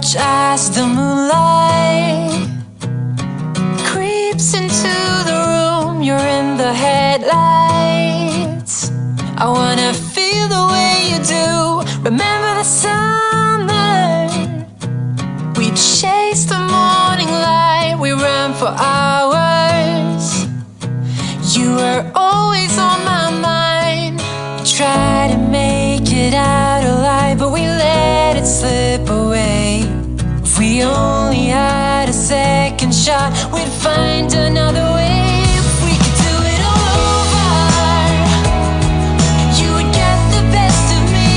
Watch as the moonlight creeps into the room. You're in the headlights. I wanna feel the way you do. Remember the summer? We chased the morning light. We ran for hours. You were always on my mind. We tried to make it out alive, but we let it slip away. If we only had a second shot, we'd find another way. If we could do it all over, you would get the best of me.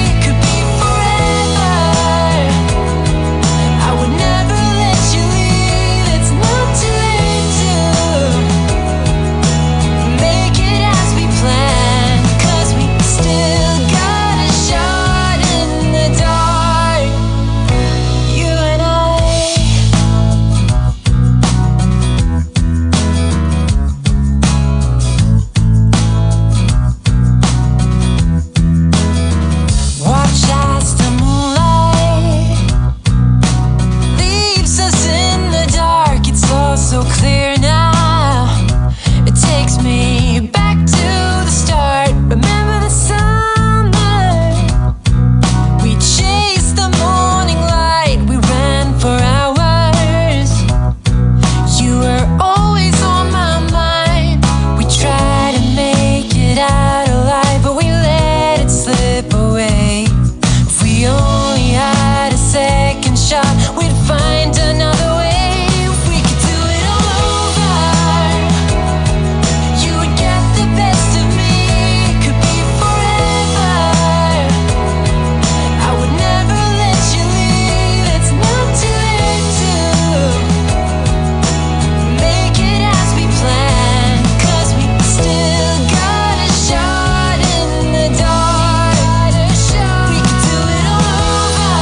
It could be forever. I would never let you leave. It's not too late to make it as we planned, 'cause we still got a shot in the dark, you and I. Watch as the moonlight leaves us in the dark. It's all so clear now. It takes me back to the start. Remember the summer? We chased the morning light. We ran for hours. You were always on my mind. We tried to make it out alive, but we let it slip away. If we only had a second shot, we'd find another way. If we could do it all over, you would get the best of me. It could be forever. I would never let you leave. It's not too late to make it as we planned, 'cause we still got a shot in the dark. We could do it all over.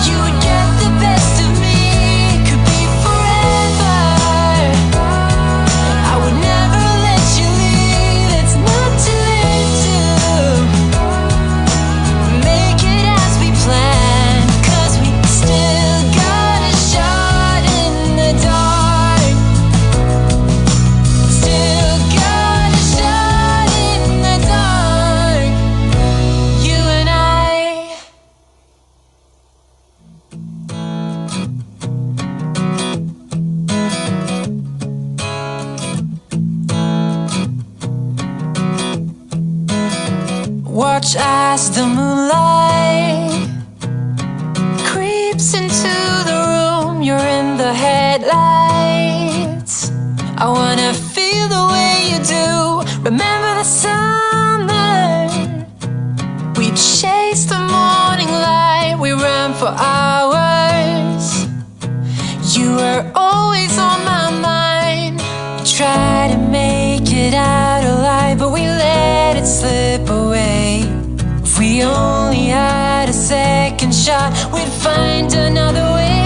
You would get the best of me. It could be forever. I would never let you leave. It's not too late to make it as we planned, 'cause we still got a shot in the dark. Still got a shot in the dark, you and I. Watch as the moonlight creeps into the room. You're in the headlights. I wanna feel the way you do. Remember the summer? We chased the morning light. We ran for hours. You were always on my mind. We tried to make it out alive, but we let it slip away. If we only had a second shot, we'd find another way.